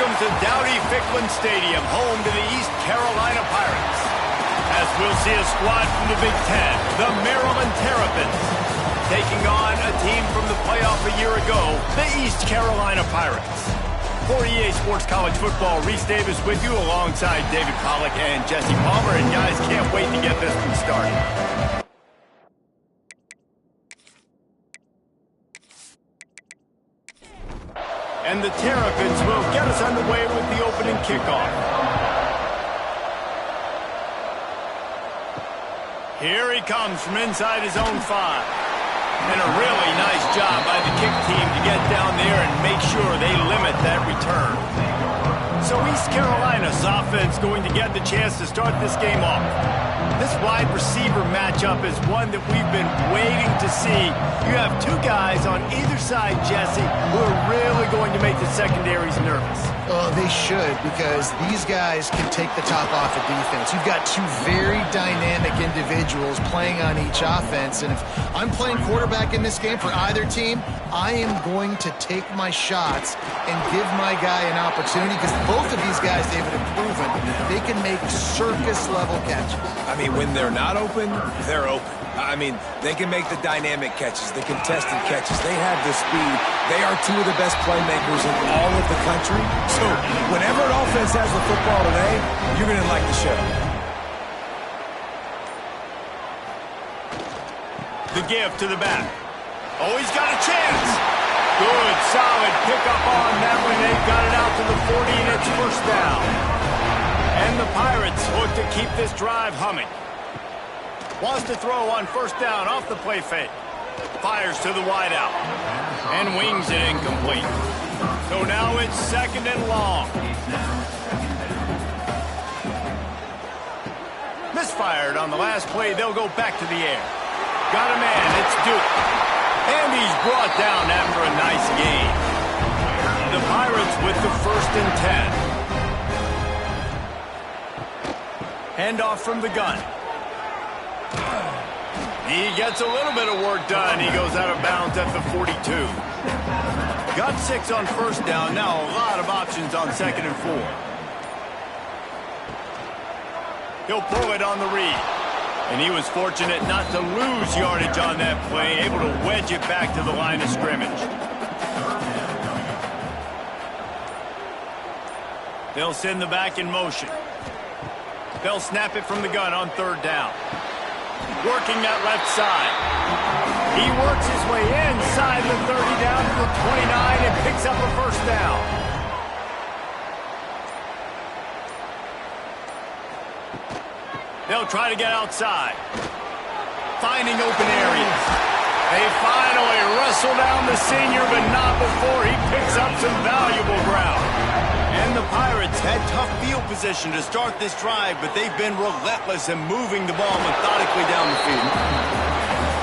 welcomes to Dowdy-Ficklen Stadium, home to the East Carolina Pirates. As we'll see a squad from the Big Ten, the Maryland Terrapins, taking on a team from the playoff a year ago, the East Carolina Pirates. For EA Sports College Football, Reese Davis with you alongside David Pollack and Jesse Palmer. And guys, can't wait to get this one started. And the Terrapins will get us underway with the opening kickoff. Here he comes from inside his own 5. And a really nice job by the kick team to get down there and make sure they limit that return. So East Carolina's offense going to get the chance to start this game off. This wide receiver matchup is one that we've been waiting to see. You have two guys on either side, Jesse, who are really going to make the secondaries nervous. Oh, they should, because these guys can take the top off of defense. You've got two very dynamic individuals playing on each offense, and if I'm playing quarterback in this game for either team, I am going to take my shots and give my guy an opportunity, because both of these guys, David, have proven they can make circus-level catches. I mean, when they're not open, they're open. I mean, they can make the dynamic catches, the contested catches. They have the speed. They are two of the best playmakers in all of the country. So whenever an offense has the football today, you're going to like the show. The give to the back. Oh, he's got a chance. Good, solid pickup on that one. They got it out to the 40, and it's first down. And the Pirates look to keep this drive humming. Wants to throw on first down off the play fake. Fires to the wideout. And wings it incomplete. So now it's second and long. Misfired on the last play. They'll go back to the air. Got a man. It's Duke. And he's brought down after a nice gain. The Pirates with the first and 10. Handoff from the gun. He gets a little bit of work done. He goes out of bounds at the 42. Got 6 on first down. Now a lot of options on second and 4. He'll pull it on the read. And he was fortunate not to lose yardage on that play, able to wedge it back to the line of scrimmage. They'll send the back in motion. They'll snap it from the gun on third down. Working that left side. He works his way inside the 30 down to the 29 and picks up a first down. They'll try to get outside. Finding open areas. They finally wrestle down the senior, but not before he picks up some valuable ground. And the Pirates had tough field position to start this drive, but they've been relentless in moving the ball methodically down the field.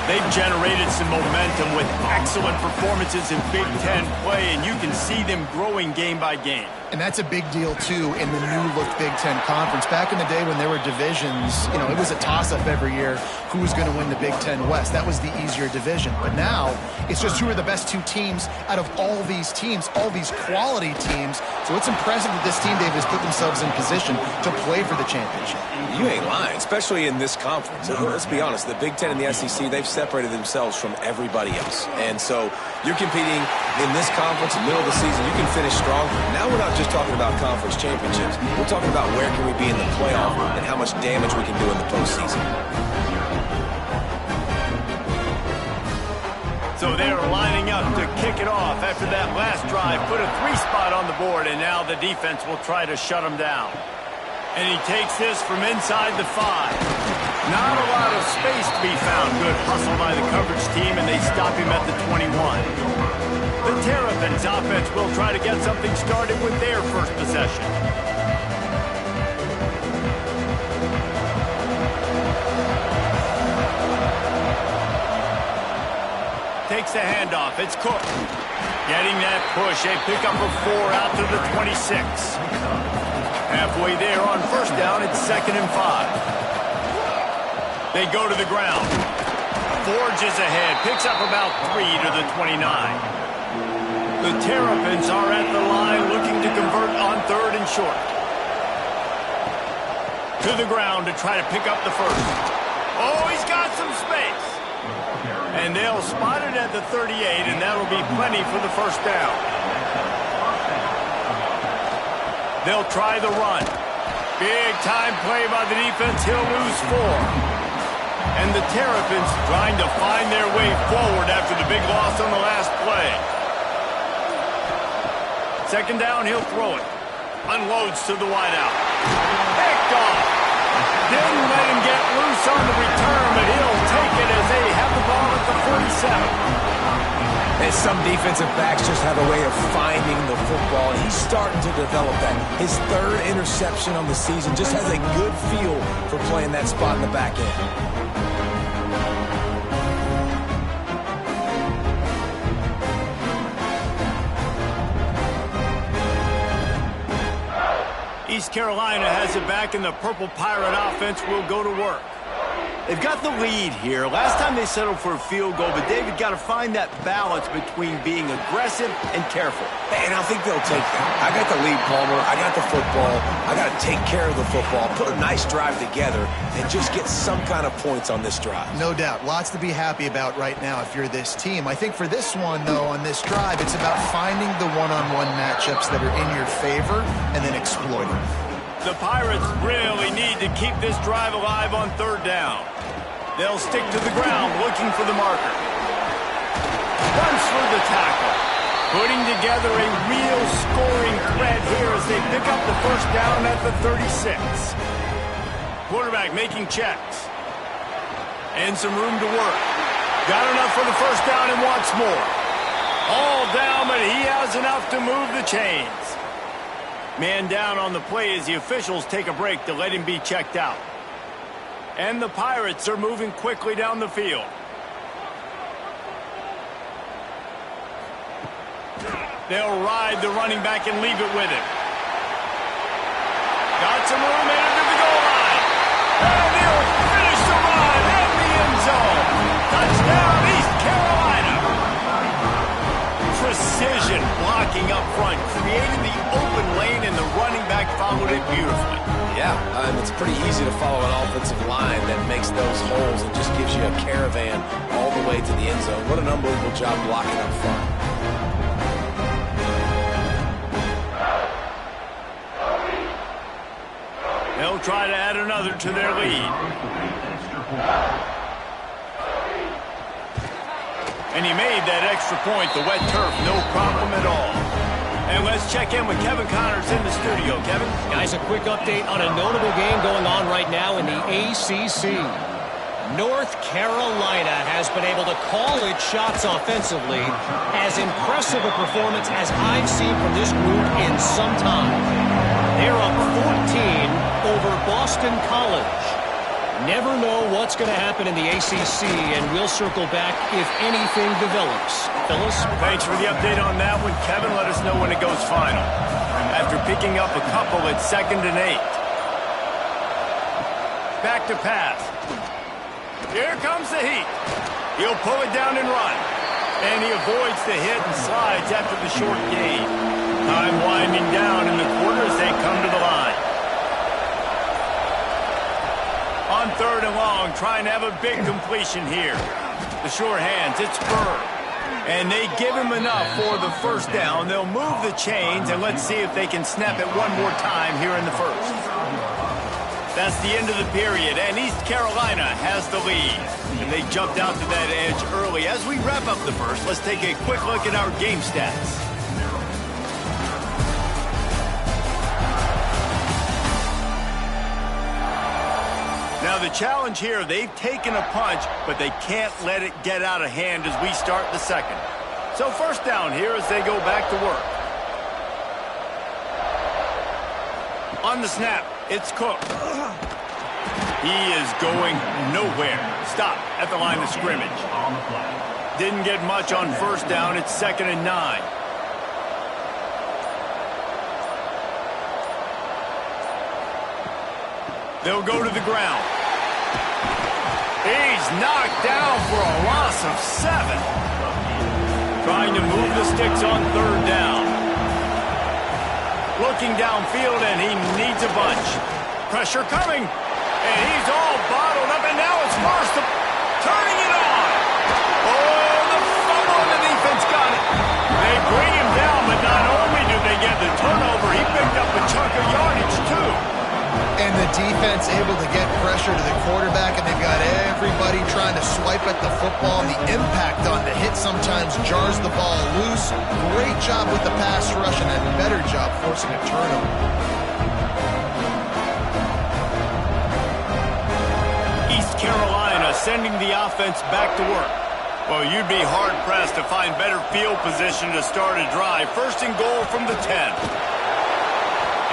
They've generated some momentum with excellent performances in Big Ten play, and you can see them growing game by game. And that's a big deal, too, in the new-look Big Ten Conference. Back in the day when there were divisions, you know, it was a toss-up every year who was going to win the Big Ten West. That was the easier division. But now, it's just who are the best two teams out of all these teams, all these quality teams. So it's impressive that this team, David, has put themselves in position to play for the championship. You ain't lying, especially in this conference. Let's be honest, the Big Ten and the SEC, they've separated themselves from everybody else. And so you're competing in this conference, in the middle of the season. You can finish strong. Now we're not just talking about conference championships. We're talking about where can we be in the playoff and how much damage we can do in the postseason. So they're lining up to kick it off after that last drive. Put a 3-spot on the board, and now the defense will try to shut them down. And he takes this from inside the 5. Not a lot of space to be found. Good hustle by the coverage team, and they stop him at the 21. The Terrapins offense will try to get something started with their first possession. Takes the handoff. It's Cook. Getting that push. A pickup of 4 out to the 26. Halfway there on first down. It's second and 5. They go to the ground. Forges ahead. Picks up about 3 to the 29. The Terrapins are at the line looking to convert on 3rd and short. To the ground to try to pick up the first. Oh, he's got some space. And they'll spot it at the 38, and that'll be plenty for the first down. They'll try the run. Big time play by the defense. He'll lose 4. And the Terrapins trying to find their way forward after the big loss on the last play. 2nd down, he'll throw it. Unloads to the wideout. Picked off. Didn't let him get loose on the return, but he'll take it as they have the ball at the 47. And some defensive backs just have a way of finding the football, and he's starting to develop that. His 3rd interception on the season just has a good feel for playing that spot in the back end. East Carolina has it back, and the Purple Pirate offense will go to work. They've got the lead here. Last time they settled for a field goal, but David got to find that balance between being aggressive and careful. And I think they'll take that. I got the lead, Palmer. I got the football. I got to take care of the football, put a nice drive together, and just get some kind of points on this drive. No doubt. Lots to be happy about right now if you're this team. I think for this one, though, on this drive, it's about finding the one-on-one matchups that are in your favor and then exploiting them. The Pirates really need to keep this drive alive on 3rd down. They'll stick to the ground looking for the marker. Runs through the tackle. Putting together a real scoring threat here as they pick up the first down at the 36. Quarterback making checks. And some room to work. Got enough for the first down and wants more. All down, but he has enough to move the chains. Man down on the play as the officials take a break to let him be checked out. And the Pirates are moving quickly down the field. They'll ride the running back and leave it with him. Got some room into the goal line. And he'll finish the run in the end zone. Touchdown, East Carolina. Precision blocking up front, created the open lane, and the running back followed it beautifully. Yeah, it's pretty easy to follow an offensive line that makes those holes and just gives you a caravan all the way to the end zone. What an unbelievable job blocking up front. They'll try to add another to their lead. And he made that extra point, the wet turf, no problem at all. And let's check in with Kevin Connors in the studio. Kevin? Guys, a quick update on a notable game going on right now in the ACC. North Carolina has been able to call its shots offensively. As impressive a performance as I've seen from this group in some time. They're up 14 over Boston College. Never know what's going to happen in the ACC, and we'll circle back if anything develops. Phyllis? Thanks for the update on that one, Kevin. Let us know when it goes final. After picking up a couple at 2nd and 8. Back to pass. Here comes the heat. He'll pull it down and run. And he avoids the hit and slides after the short gain. Time winding down in the quarter as they come to the line. On 3rd and long, trying to have a big completion here. The sure hands, it's Burr. And they give him enough for the first down. They'll move the chains, and let's see if they can snap it one more time here in the first. That's the end of the period, and East Carolina has the lead. And they jumped out to that edge early. As we wrap up the first, let's take a quick look at our game stats. Now the challenge here, they've taken a punch, but they can't let it get out of hand as we start the second. So first down here as they go back to work. On the snap, it's Cook. He is going nowhere. Stop at the line of scrimmage. Didn't get much on first down. It's 2nd and 9. They'll go to the ground. He's knocked down for a loss of 7. Trying to move the sticks on third down. Looking downfield, and he needs a bunch. Pressure coming. And he's all bottled up, and now it's first. Turning it on. Oh, the fumble, and the defense got it. They bring him down, but not only do they get the turnover, he picked up a chunk of yardage, too. And the defense able to get pressure to the quarterback, and they've got everybody trying to swipe at the football, and the impact on the hit sometimes jars the ball loose. Great job with the pass rush, and a better job forcing a turnover. East Carolina sending the offense back to work. Well, you'd be hard-pressed to find better field position to start a drive. First and goal from the 10.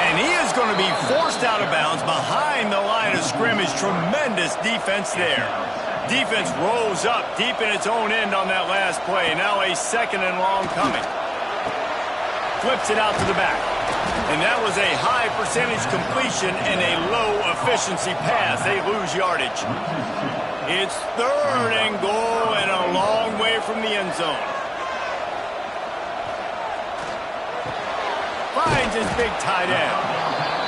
And he is going to be forced out of bounds behind the line of scrimmage. Tremendous defense there. Defense rose up deep in its own end on that last play. Now a second and long coming. Flips it out to the back. And that was a high percentage completion and a low efficiency pass. They lose yardage. It's third and goal and a long way from the end zone. Finds his big tight end.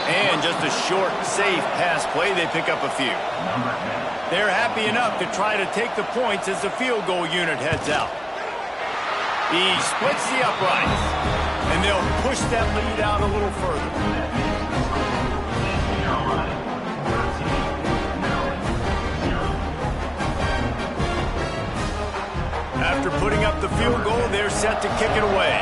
And just a short, safe pass play, they pick up a few. They're happy enough to try to take the points as the field goal unit heads out. He splits the uprights, and they'll push that lead out a little further. After putting up the field goal, they're set to kick it away.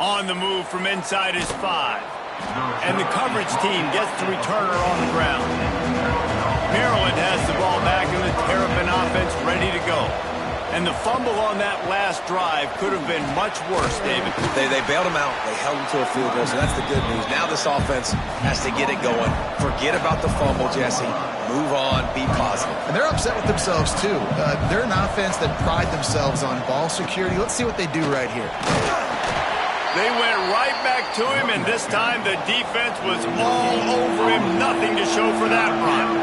On the move from inside his 5. And the coverage team gets the returner on the ground. Maryland has the ball back in the Terrapin offense ready to go. And the fumble on that last drive could have been much worse, David. They bailed him out. They held him to a field goal, so that's the good news. Now this offense has to get it going. Forget about the fumble, Jesse. Move on. Be positive. And they're upset with themselves, too. They're an offense that pride themselves on ball security. Let's see what they do right here. They went right back to him, and this time the defense was all over him. Nothing to show for that run.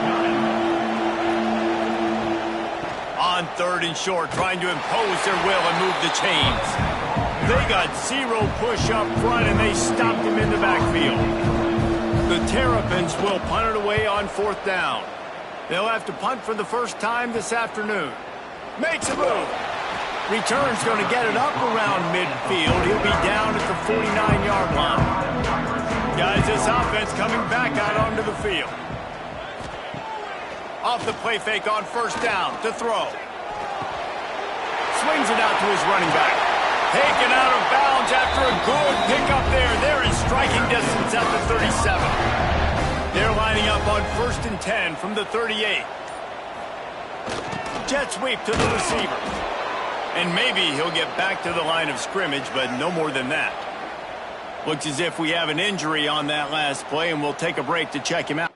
On third and short, trying to impose their will and move the chains. They got zero push up front, and they stopped him in the backfield. The Terrapins will punt it away on fourth down. They'll have to punt for the first time this afternoon. Makes a move. Return's going to get it up around midfield. He'll be down at the 49-yard line. Guys, this offense coming back out onto the field. Off the play fake on first down to throw. Swings it out to his running back. Taken out of bounds after a good pickup there. They're in striking distance at the 37. They're lining up on first and 10 from the 38. Jet sweep to the receiver. And maybe he'll get back to the line of scrimmage, but no more than that. Looks as if we have an injury on that last play, and we'll take a break to check him out.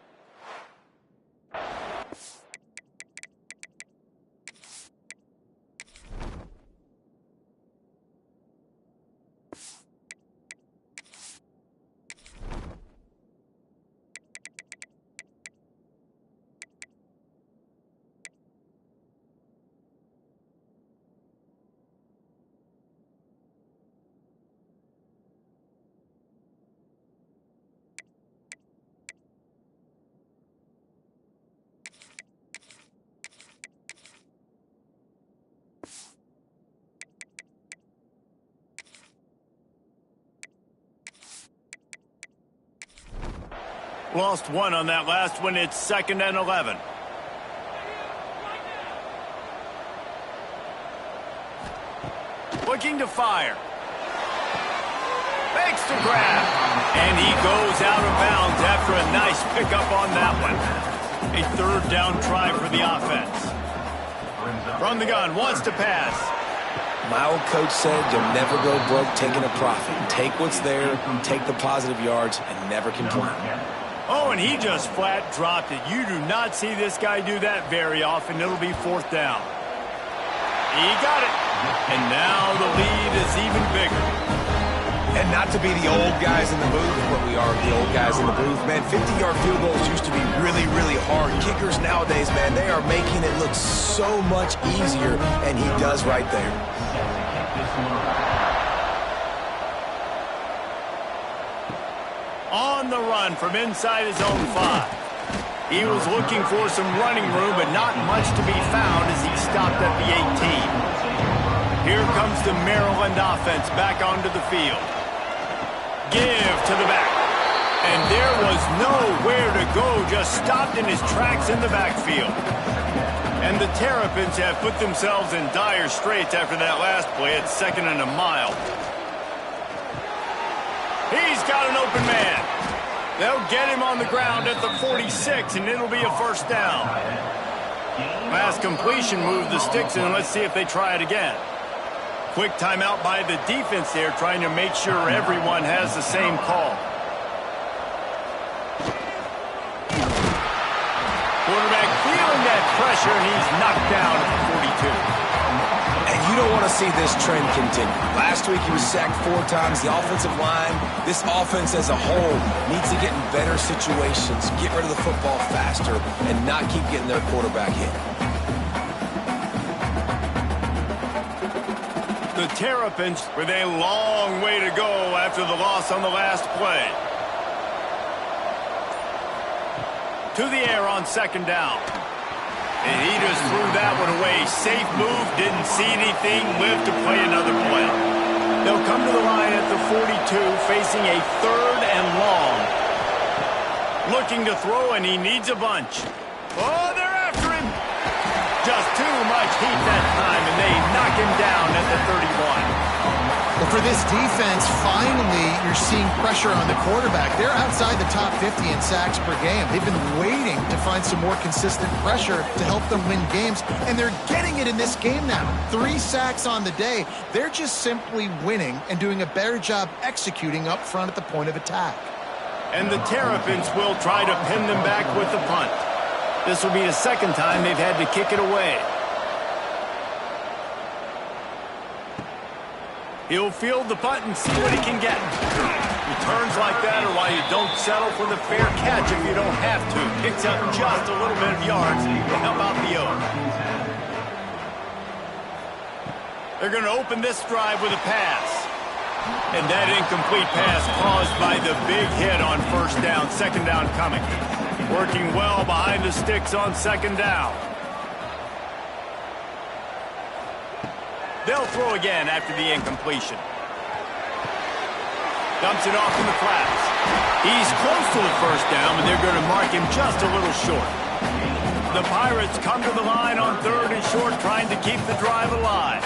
Lost one on that last one. It's 2nd and 11. Looking to fire. Makes the grab. And he goes out of bounds after a nice pickup on that one. A third down try for the offense. From the gun, wants to pass. My old coach said you'll never go broke taking a profit. Take what's there, take the positive yards, and never complain. Oh, and he just flat dropped it. You do not see this guy do that very often. It'll be fourth down. He got it. And now the lead is even bigger. And not to be the old guys in the booth, but we are the old guys in the booth. Man, 50-yard field goals used to be really, really hard. Kickers now nowadays, man, they are making it look so much easier, and he does right there. On the run from inside his own 5. He was looking for some running room, but not much to be found as he stopped at the 18. Here comes the Maryland offense back onto the field. Give to the back. And there was nowhere to go, just stopped in his tracks in the backfield. And the Terrapins have put themselves in dire straits after that last play at 2nd and a mile. He's got an open man. They'll get him on the ground at the 46, and it'll be a first down. Last completion moved the sticks, and let's see if they try it again. Quick timeout by the defense there, trying to make sure everyone has the same call. Quarterback feeling that pressure, and he's knocked down at the 42. And you don't want to see this trend continue. Last week he was sacked 4 times. The offensive line, this offense as a whole, needs to get in better situations, get rid of the football faster, and not keep getting their quarterback hit. The Terrapins with a long way to go after the loss on the last play. To the air on 2nd down. And he just threw that one away. Safe move, didn't see anything, lived to play another play. They'll come to the line at the 42, facing a 3rd and long. Looking to throw, and he needs a bunch. Oh, they're after him. Just too much heat that time, and they knock him down at the 31. Well, for this defense, finally, you're seeing pressure on the quarterback. They're outside the top 50 in sacks per game. They've been waiting to find some more consistent pressure to help them win games, and they're getting it in this game now. 3 sacks on the day. They're just simply winning and doing a better job executing up front at the point of attack. And the Terrapins will try to pin them back with the punt. This will be the 2nd time they've had to kick it away. He'll field the punt and see what he can get. Returns like that are why you don't settle for the fair catch if you don't have to. Picks up just a little bit of yards to help out the O. They're going to open this drive with a pass. And that incomplete pass caused by the big hit on 1st down, 2nd down coming. Working well behind the sticks on 2nd down. They'll throw again after the incompletion. Dumps it off in the flats. He's close to the 1st down, but they're going to mark him just a little short. The Pirates come to the line on 3rd and short, trying to keep the drive alive.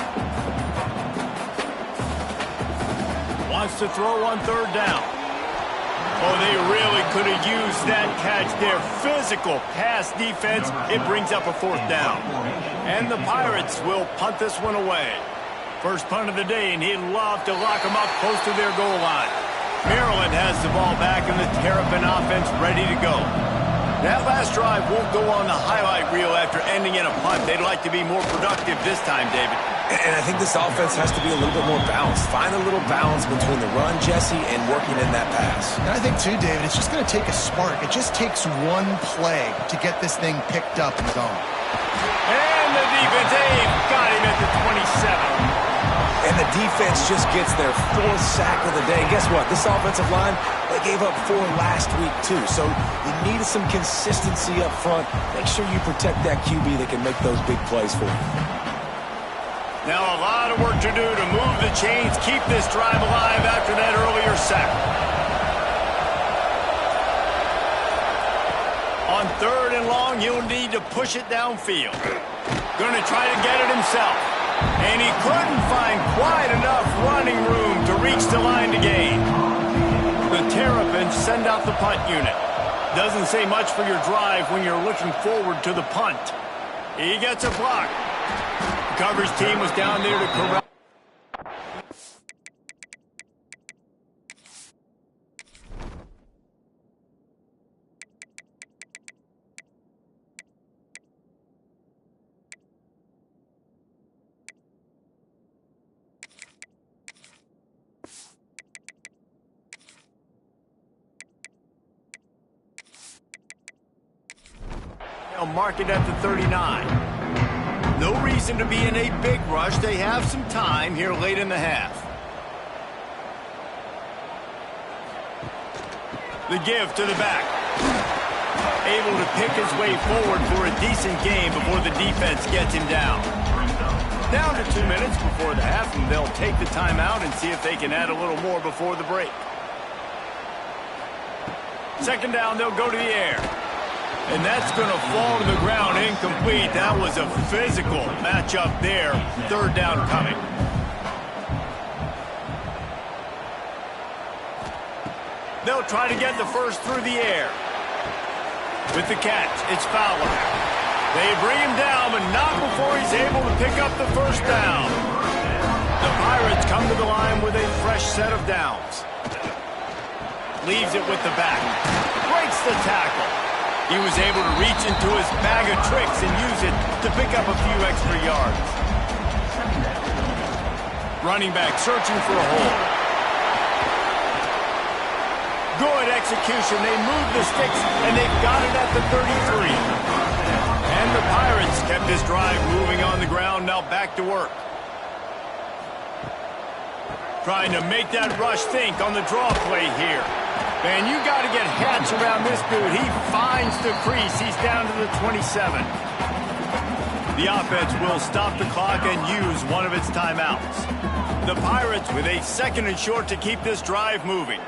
Wants to throw on 3rd down. Oh, they really could have used that catch there. Physical pass defense. It brings up a 4th down. And the Pirates will punt this one away. First punt of the day, and he'd love to lock them up close to their goal line. Maryland has the ball back, and the Terrapin offense ready to go. That last drive won't go on the highlight reel after ending in a punt. They'd like to be more productive this time, David. And I think this offense has to be a little bit more balanced. Find a little balance between the run, Jesse, and working in that pass. And I think, too, David, it's just going to take a spark. It just takes one play to get this thing picked up and going. And the defense, they've got him at the 27. And the defense just gets their 4th sack of the day. Guess what? This offensive line, they gave up 4 last week, too. So you need some consistency up front. Make sure you protect that QB that can make those big plays for you. Now a lot of work to do to move the chains, keep this drive alive after that earlier sack. On 3rd and long, he'll need to push it downfield. Going to try to get it himself. And he couldn't find quite enough running room to reach the line to gain. The Terrapins send out the punt unit. Doesn't say much for your drive when you're looking forward to the punt. He gets a block. The coverage team was down there to corral. They'll mark it at the 39. No reason to be in a big rush. They have some time here late in the half. The give to the back. Able to pick his way forward for a decent game before the defense gets him down. Down to 2 minutes before the half, and they'll take the timeout and see if they can add a little more before the break. Second down, they'll go to the air. And that's going to fall to the ground incomplete. That was a physical matchup there. Third down coming. They'll try to get the first through the air. With the catch, it's Fowler. They bring him down, but not before he's able to pick up the first down. The Pirates come to the line with a fresh set of downs. Leaves it with the back. Breaks the tackle. He was able to reach into his bag of tricks and use it to pick up a few extra yards. Running back searching for a hole. Good execution. They move the sticks, and they've got it at the 33. And the Pirates kept this drive moving on the ground. Now back to work. Trying to make that rush think on the draw play here. Man, you got to get hats around this dude. He finds the crease. He's down to the 27. The offense will stop the clock and use one of its timeouts. The Pirates with a second and short to keep this drive moving.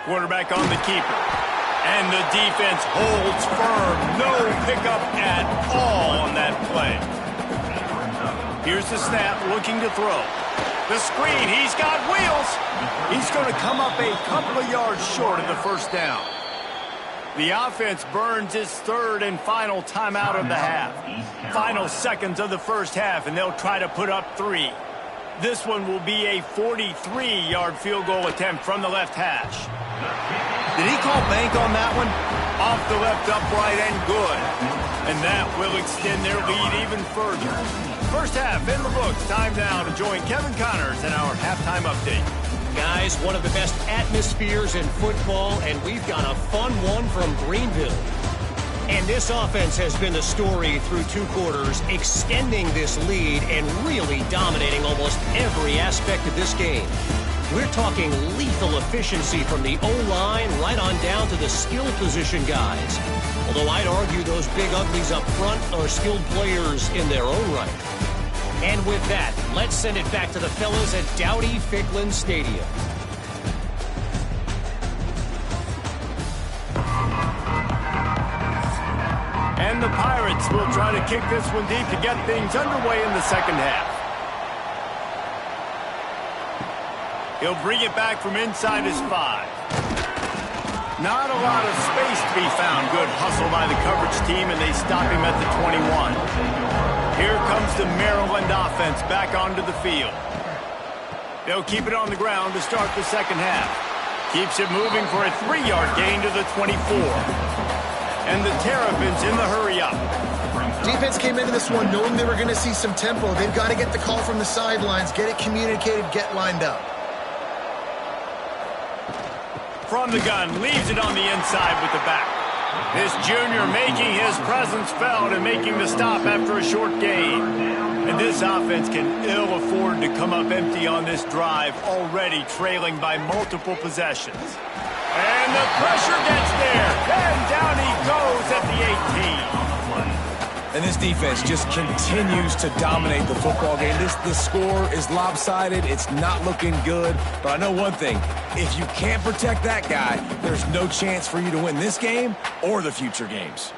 Quarterback on the keeper. And the defense holds firm. No pickup at all on that play. Here's the snap, looking to throw. The screen, he's got wheels. He's going to come up a couple of yards short of the first down. The offense burns its third and final timeout of the half. Final seconds of the first half, and they'll try to put up 3. This one will be a 43-yard field goal attempt from the left hash. Did he call bank on that one? Off the left upright and good. And that will extend their lead even further. First half in the books. Time now to join Kevin Connors in our halftime update. Guys, one of the best atmospheres in football, and we've got a fun one from Greenville. And this offense has been the story through 2 quarters, extending this lead and really dominating almost every aspect of this game. We're talking lethal efficiency from the O-line right on down to the skill position guys. Although I'd argue those big uglies up front are skilled players in their own right. And with that, let's send it back to the fellas at Dowdy-Ficklin Stadium. And the Pirates will try to kick this one deep to get things underway in the second half. He'll bring it back from inside his 5. Not a lot of space to be found. Good hustle by the coverage team, and they stop him at the 21. Here comes the Maryland offense back onto the field. They'll keep it on the ground to start the second half. Keeps it moving for a 3-yard gain to the 24. And the Terrapins in the hurry-up. Defense came into this one knowing they were going to see some tempo. They've got to get the call from the sidelines, get it communicated, get lined up. From the gun, leaves it on the inside with the back. This junior making his presence felt and making the stop after a short gain. And this offense can ill afford to come up empty on this drive, already trailing by multiple possessions. And the pressure gets there. And down he goes at the 18. And this defense just continues to dominate the football game. The score is lopsided. It's not looking good. But I know one thing. If you can't protect that guy, there's no chance for you to win this game or the future games.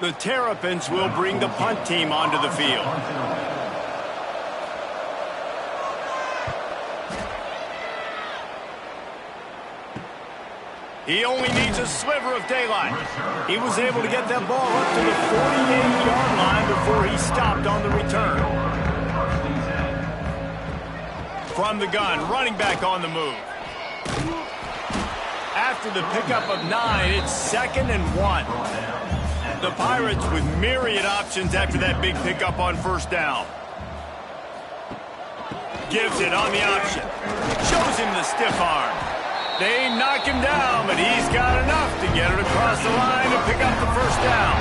The Terrapins will bring the punt team onto the field. He only needs a sliver of daylight. He was able to get that ball up to the 48-yard line before he stopped on the return. From the gun, running back on the move. After the pickup of 9, it's 2nd and 1. The Pirates with myriad options after that big pickup on first down. Gives it on the option. Shows him the stiff arm. They knock him down, but he's got enough to get it across across the line to pick up the first down.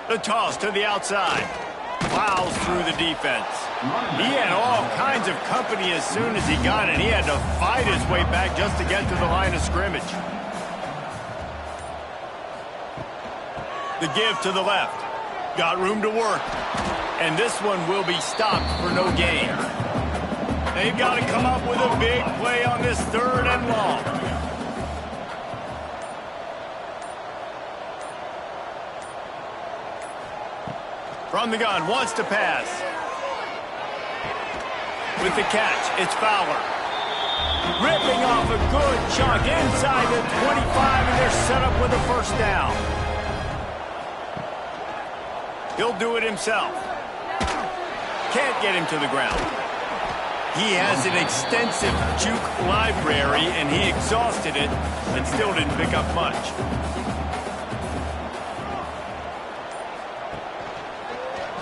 The toss to the outside. Plows through the defense. He had all kinds of company as soon as he got it. He had to fight his way back just to get to the line of scrimmage. The give to the left. Got room to work. And this one will be stopped for no gain. They've got to come up with a big play on this 3rd and long. From the gun, wants to pass. With the catch, it's Fowler. Ripping off a good chunk inside the 25, and they're set up with a first down. He'll do it himself. Can't get him to the ground. He has an extensive juke library, and he exhausted it and still didn't pick up much.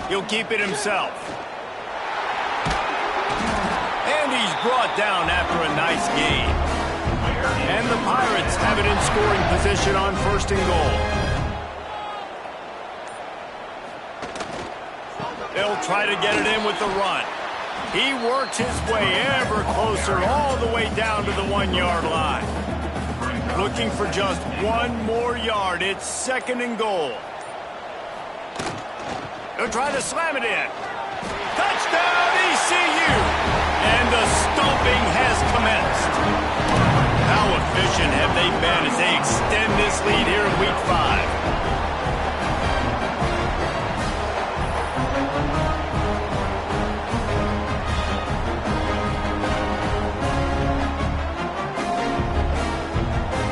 He'll keep it himself. And he's brought down after a nice gain. And the Pirates have it in scoring position on 1st and goal. They'll try to get it in with the run. He works his way ever closer all the way down to the 1-yard line. Looking for just one more yard. It's 2nd and goal. They'll try to slam it in. Touchdown, ECU! And the stomping has commenced. How efficient have they been as they extend this lead here in Week 5?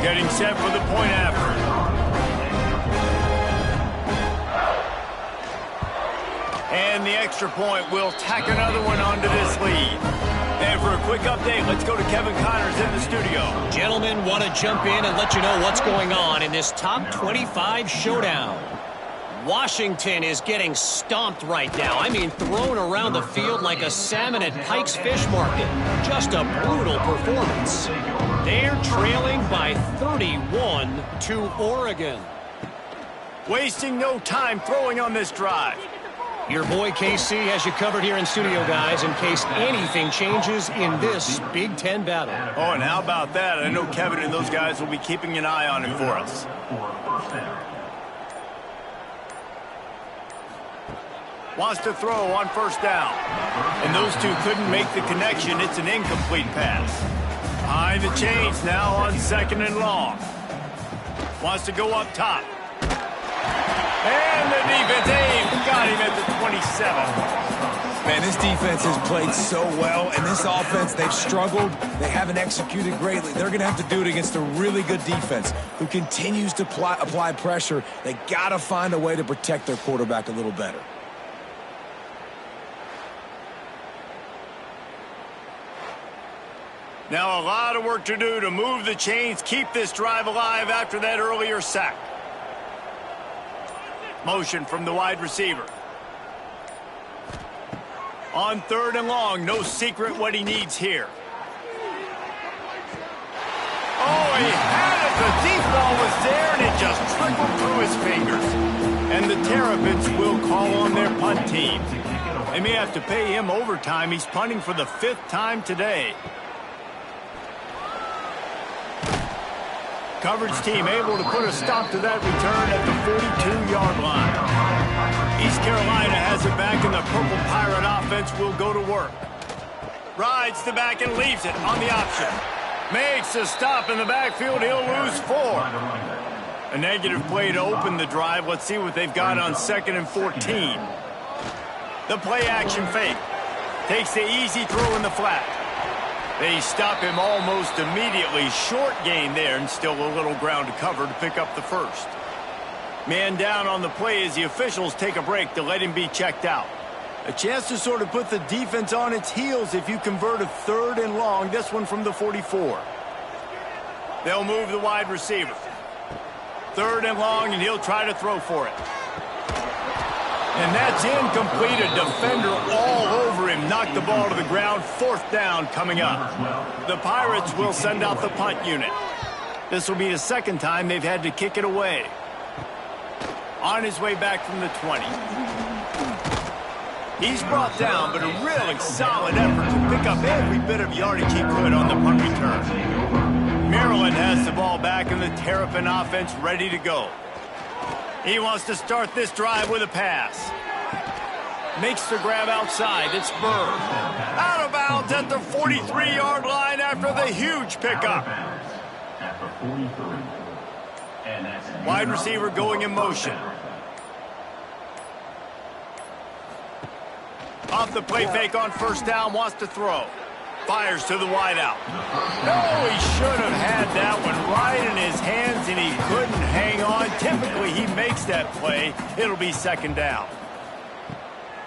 Getting set for the point after. And the extra point will tack another one onto this lead. And for a quick update, let's go to Kevin Connors in the studio. Gentlemen, want to jump in and let you know what's going on in this top 25 showdown. Washington is getting stomped right now. I mean, thrown around the field like a salmon at Pike's Fish Market. Just a brutal performance. They're trailing by 31 to Oregon. Wasting no time throwing on this drive. Your boy KC has you covered here in studio, guys, in case anything changes in this Big Ten battle. Oh, and how about that? I know Kevin and those guys will be keeping an eye on him for us. Wants to throw on 1st down. And those two couldn't make the connection. It's an incomplete pass. Behind the chains now on 2nd and long. Wants to go up top. And the defense got him at the 27. Man, this defense has played so well, and this offense, they've struggled. They haven't executed greatly. They're going to have to do it against a really good defense who continues to apply pressure. They got to find a way to protect their quarterback a little better. Now a lot of work to do to move the chains, keep this drive alive after that earlier sack. Motion from the wide receiver. On 3rd and long, no secret what he needs here. Oh, he had it. The deep ball was there, and it just trickled through his fingers. And the Terrapins will call on their punt team. They may have to pay him overtime. He's punting for the 5th time today. Coverage team able to put a stop to that return at the 42-yard line. East Carolina has it back, and the Purple Pirate offense will go to work. Rides the back and leaves it on the option. Makes a stop in the backfield. He'll lose 4. A negative play to open the drive. Let's see what they've got on 2nd and 14. The play action fake. Takes the easy throw in the flat. They stop him almost immediately. Short gain there, and still a little ground to cover to pick up the 1st. Man down on the play as the officials take a break to let him be checked out. A chance to sort of put the defense on its heels if you convert a 3rd and long, this one from the 44. They'll move the wide receiver. 3rd and long, and he'll try to throw for it. And that's incomplete. A defender all over him. Knocked the ball to the ground. 4th down coming up. The Pirates will send out the punt unit. This will be the 2nd time they've had to kick it away. On his way back from the 20. He's brought down, but a really solid effort to pick up every bit of yardage he could on the punt return. Maryland has the ball back and the Terrapin offense ready to go. He wants to start this drive with a pass. Makes the grab outside. It's Bird. Out of bounds at the 43-yard line after the huge pickup. Wide receiver going in motion. Off the play fake on 1st down, wants to throw. Fires to the wideout. No, he should have had that one right in his hands, and he couldn't hang on. Typically, he makes that play. It'll be 2nd down.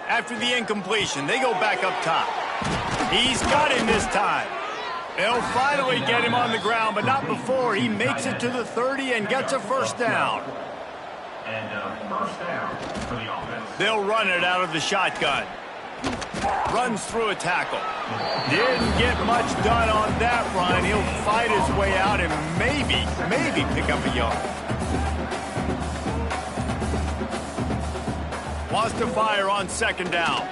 After the incompletion, they go back up top. He's got him this time. They'll finally get him on the ground, but not before he makes it to the 30 and gets a 1st down. And 1st down for the offense. They'll run it out of the shotgun. Runs through a tackle. Didn't get much done on that run. He'll fight his way out and maybe pick up a yard. Wants to fire on 2nd down.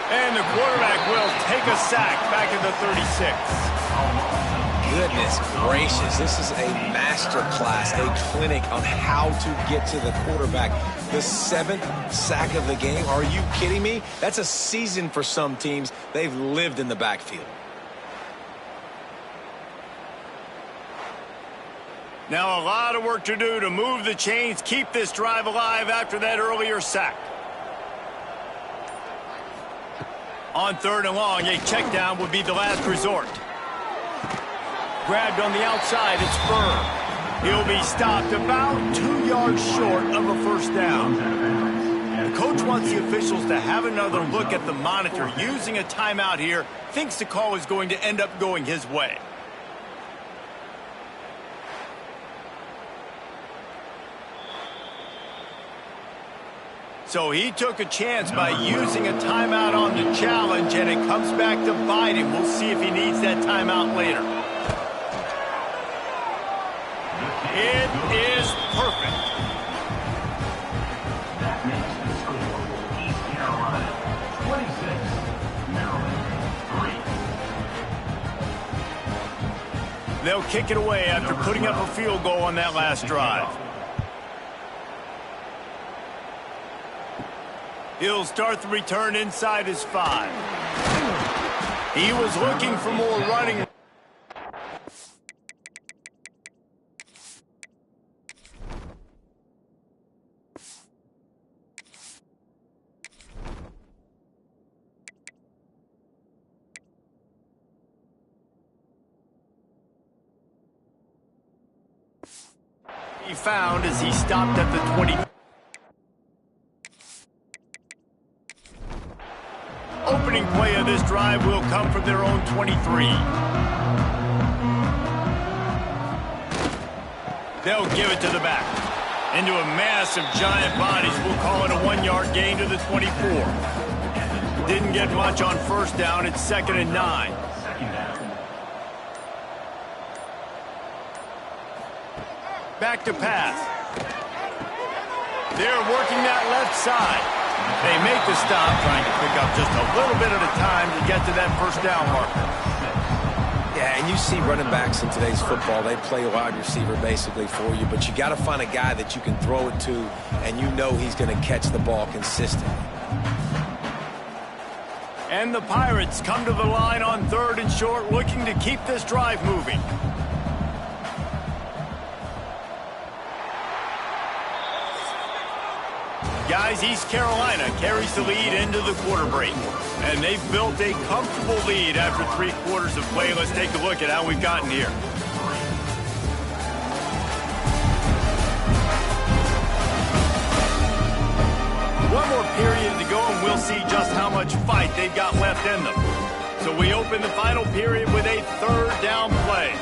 And the quarterback will take a sack back at the 36. Goodness gracious, this is a master class, a clinic on how to get to the quarterback. The 7th sack of the game, are you kidding me? That's a season for some teams. They've lived in the backfield. Now a lot of work to do to move the chains, keep this drive alive after that earlier sack. On 3rd and long, a check down would be the last resort. Grabbed on the outside, it's Bird. He'll be stopped about 2 yards short of a 1st down. The coach wants the officials to have another look at the monitor. Using a timeout here, thinks the call is going to end up going his way. So he took a chance by using a timeout on the challenge, and it comes back to bite him. We'll see if he needs that timeout later. It is perfect. That makes the score East Carolina 26, Maryland 3. They'll kick it away after putting up a field goal on that last drive. He'll start the return inside his 5. He was looking for more running. He found as he stopped at the 20. Opening play of this drive will come from their own 23. They'll give it to the back. Into a mass of giant bodies. We'll call it a 1-yard gain to the 24. Didn't get much on 1st down. It's 2nd and 9. Back to pass. They're working that left side. They make the stop, trying to pick up just a little bit at a time to get to that 1st down marker. Yeah, and you see running backs in today's football, they play a wide receiver basically for you, but you got to find a guy that you can throw it to, and you know he's going to catch the ball consistently. And the Pirates come to the line on 3rd and short, looking to keep this drive moving. Guys, East Carolina carries the lead into the quarter break. And they've built a comfortable lead after 3 quarters of play. Let's take a look at how we've gotten here. One more period to go, and we'll see just how much fight they've got left in them. So we open the final period with a 3rd down play.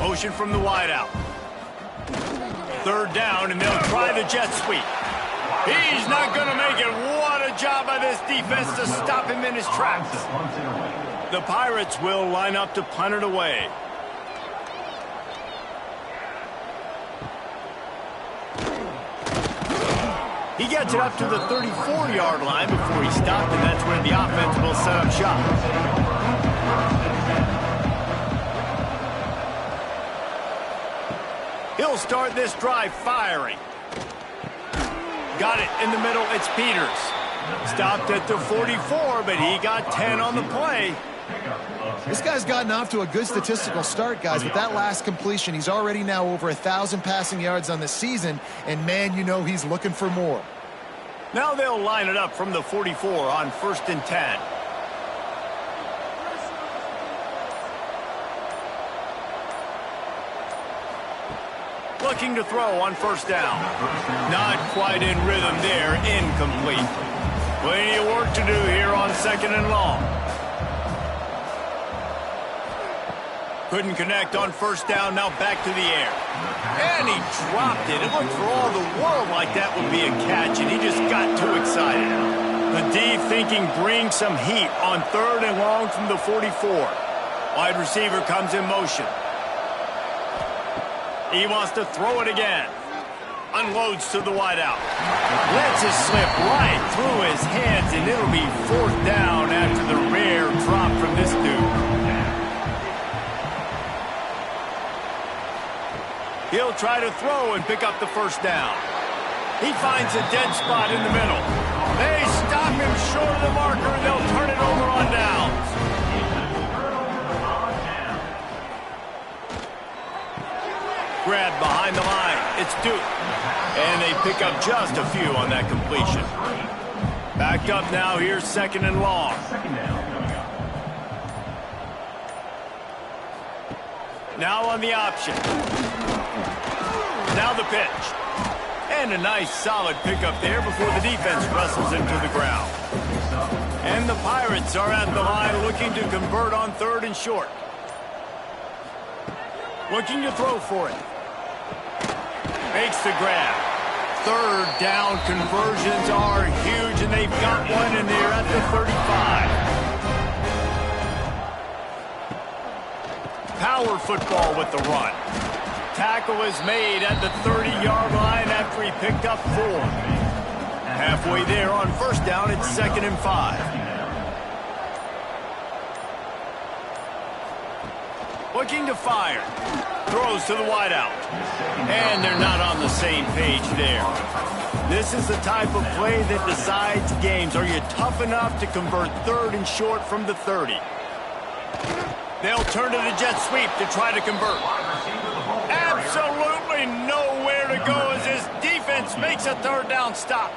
Motion from the wideout. Third down, and they'll try the jet sweep. He's not going to make it. What a job by this defense to stop him in his tracks. The Pirates will line up to punt it away. He gets it up to the 34-yard line before he stopped, and that's where the offense will set up shop. He'll start this drive firing. Got it in the middle. It's Peters. Stopped at the 44, but he got 10 on the play. This guy's gotten off to a good statistical start, guys. With that last completion, he's already now over 1,000 passing yards on the season, and man, you know he's looking for more. Now they'll line it up from the 44 on 1st and 10. Looking to throw on 1st down. Not quite in rhythm there. Incomplete. Plenty of work to do here on 2nd and long. Couldn't connect on 1st down. Now back to the air. And he dropped it. It looked for all the world like that would be a catch, and he just got too excited. The D thinking brings some heat on 3rd and long from the 44. Wide receiver comes in motion. He wants to throw it again. Unloads to the wideout. Lets it slip right through his hands, and it'll be 4th down after the rare drop from this dude. He'll try to throw and pick up the 1st down. He finds a dead spot in the middle. They stop him short of the marker, and they'll turn it over on downs. Grab behind the line. It's Duke. And they pick up just a few on that completion. Backed up now. Here's 2nd and long. Now on the option. Now the pitch. And a nice solid pickup there before the defense wrestles him to the ground. And the Pirates are at the line looking to convert on 3rd and short. Looking to throw for it. Makes the grab. 3rd down conversions are huge, and they've got one, and they're at the 35. Power football with the run. Tackle is made at the 30-yard line after he picked up 4. Halfway there on 1st down, it's 2nd and 5. Looking to fire. Throws to the wideout. And they're not on the same page there. This is the type of play that decides games. Are you tough enough to convert 3rd and short from the 30? They'll turn to the jet sweep to try to convert. Absolutely nowhere to go as his defense makes a 3rd down stop.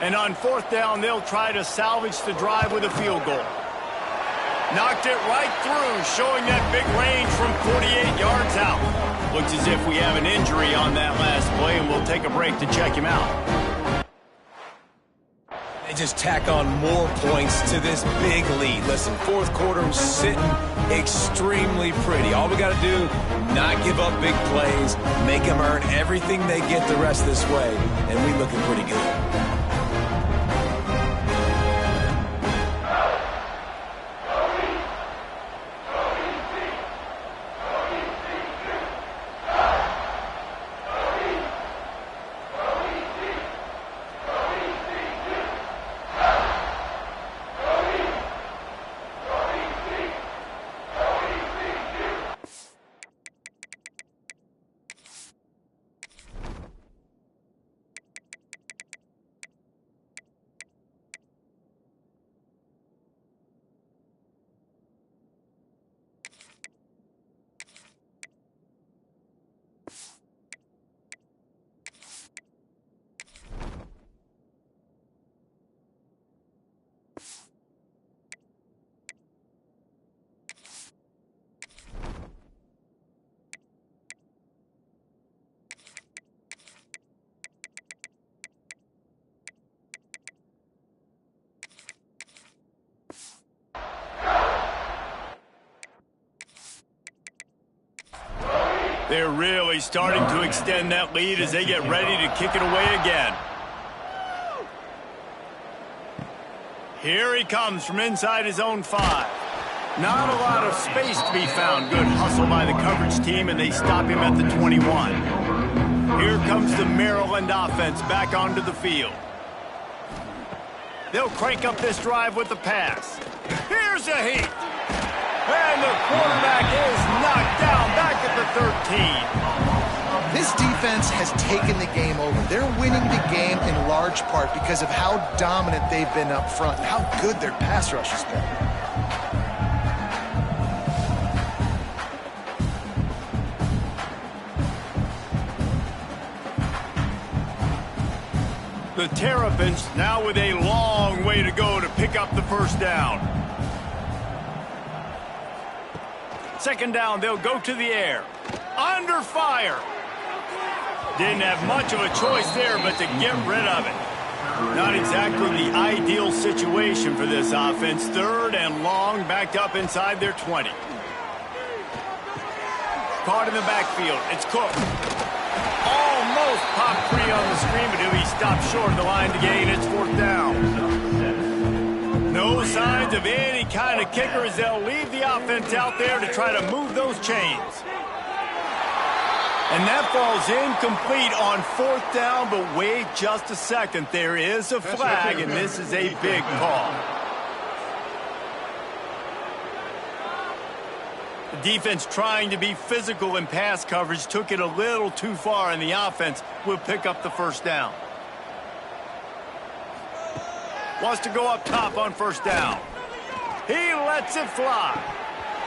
And on 4th down, they'll try to salvage the drive with a field goal. Knocked it right through, showing that big range from 48 yards out. Looks as if we have an injury on that last play, and we'll take a break to check him out. They just tack on more points to this big lead. Listen, 4th quarter sitting extremely pretty. All we got to do, not give up big plays, make them earn everything they get the rest of this way, and we looking pretty good. They're really starting to extend that lead as they get ready to kick it away again. Here he comes from inside his own 5. Not a lot of space to be found. Good hustle by the coverage team, and they stop him at the 21. Here comes the Maryland offense back onto the field. They'll crank up this drive with the pass. Here's a heat. And the quarterback is knocked down back at the 13. This defense has taken the game over. They're winning the game in large part because of how dominant they've been up front and how good their pass rush has been. The Terrapins now with a long way to go to pick up the first down. Second down, they'll go to the air. Under fire. Didn't have much of a choice there but to get rid of it. Not exactly the ideal situation for this offense. Third and long, backed up inside their 20. Caught in the backfield. It's Cook. Almost popped free on the screen, but he'll be stopped short of the line to gain. It's fourth down. No signs of any kind of kicker as they'll leave the offense out there to try to move those chains. And that falls incomplete on fourth down, but wait just a second. There is a flag, and this is a big call. The defense trying to be physical in pass coverage took it a little too far, and the offense will pick up the first down. Wants to go up top on first down. He lets it fly.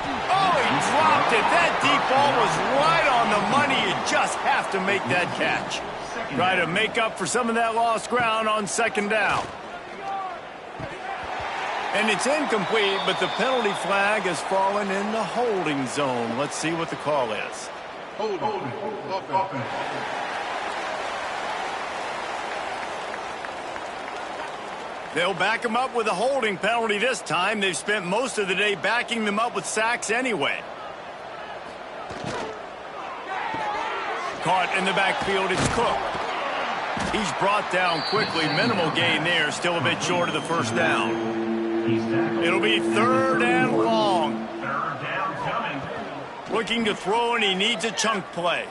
Oh, he dropped it. That deep ball was right on the money. You just have to make that catch. Try to make up for some of that lost ground on second down. And it's incomplete, but the penalty flag has fallen in the holding zone. Let's see what the call is. They'll back him up with a holding penalty this time. They've spent most of the day backing them up with sacks anyway. Caught in the backfield, it's Cook. He's brought down quickly. Minimal gain there, still a bit short of the first down. It'll be third and long. Looking to throw, and he needs a chunk play.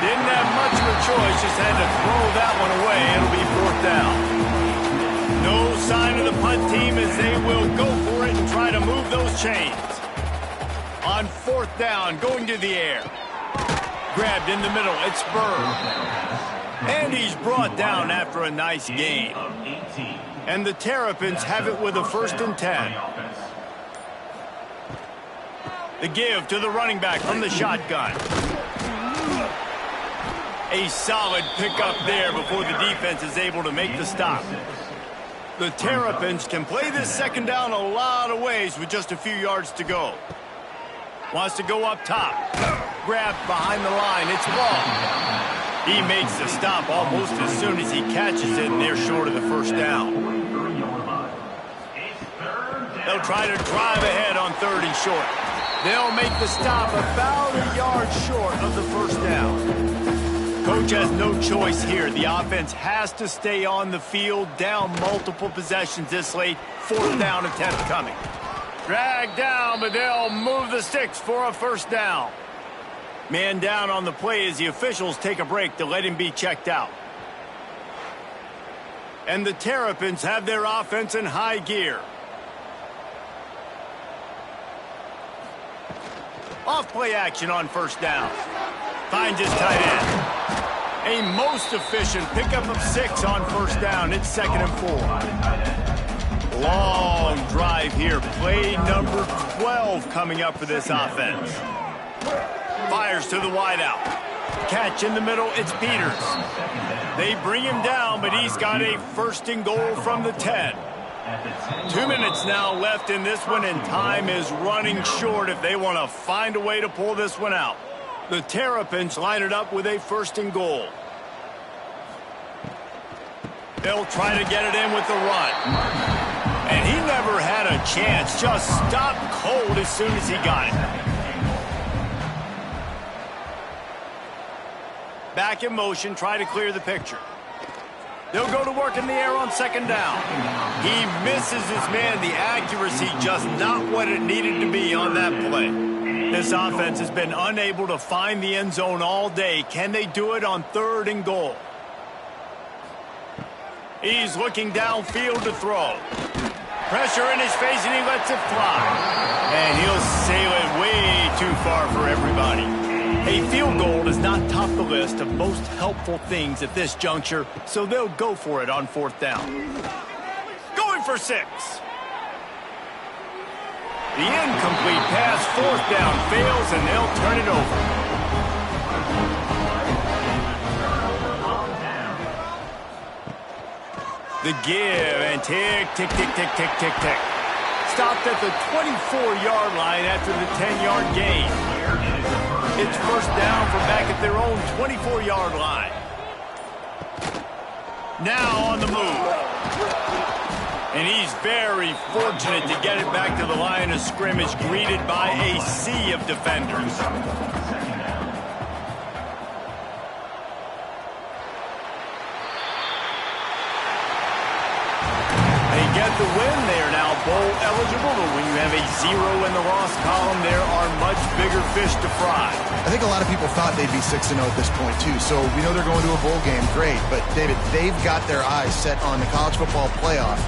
Didn't have much of a choice, just had to throw that one away. It'll be fourth down. No sign of the punt team as they will go for it and try to move those chains. On fourth down, going to the air. Grabbed in the middle, it's Burr. And he's brought down after a nice gain. And the Terrapins have it with a 1st and 10. The give to the running back from the shotgun. A solid pickup there before the defense is able to make the stop. The Terrapins can play this second down a lot of ways with just a few yards to go. Wants to go up top. Grabbed behind the line. It's Ball. He makes the stop almost as soon as he catches it, and they're short of the first down. They'll try to drive ahead on 3rd and short. They'll make the stop about a yard short of the first down. Coach has no choice here. The offense has to stay on the field, down multiple possessions this late. 4th down attempt coming. Dragged down, but they'll move the sticks for a first down. Man down on the play as the officials take a break to let him be checked out. And the Terrapins have their offense in high gear. Off play action on first down. Finds his tight end. A most efficient pickup of 6 on first down. It's 2nd and 4. Long drive here. Play number 12 coming up for this offense. Fires to the wideout. Catch in the middle. It's Peters. They bring him down, but he's got a 1st and goal from the 10. 2 minutes now left in this one, and time is running short if they want to find a way to pull this one out. The Terrapins line it up with a 1st and goal. They'll try to get it in with the run. And he never had a chance. Just stopped cold as soon as he got it. Back in motion, try to clear the picture. They'll go to work in the air on second down. He misses his man. The accuracy just not what it needed to be on that play. This offense has been unable to find the end zone all day. Can they do it on 3rd and goal? He's looking downfield to throw. Pressure in his face, and he lets it fly. And he'll sail it way too far for everybody. A field goal does not top the list of most helpful things at this juncture, so they'll go for it on 4th down. Going for 6. The incomplete pass, 4th down, fails, and they'll turn it over. The give, and tick, tick, tick, tick, tick, tick, tick. Stopped at the 24-yard line after the 10-yard gain. It's 1st down from back at their own 24-yard line. Now on the move. And he's very fortunate to get it back to the line of scrimmage, greeted by a sea of defenders. Get the win. They are now bowl eligible, but when you have a 0 in the loss column, there are much bigger fish to fry. I think a lot of people thought they'd be 6-0 at this point, too. So we know they're going to a bowl game. Great. But, David, they've got their eyes set on the college football playoff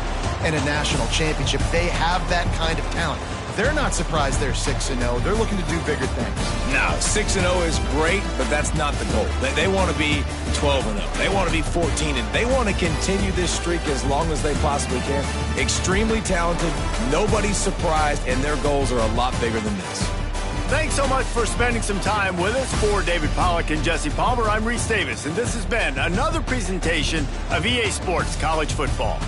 and a national championship. They have that kind of talent. They're not surprised they're 6-0. They're looking to do bigger things. No, 6-0 is great, but that's not the goal. They want to be 12-0. They want to be 14, and they want to continue this streak as long as they possibly can. Extremely talented, nobody's surprised, and their goals are a lot bigger than this. Thanks so much for spending some time with us. For David Pollack and Jesse Palmer, I'm Reese Davis, and this has been another presentation of EA Sports College Football.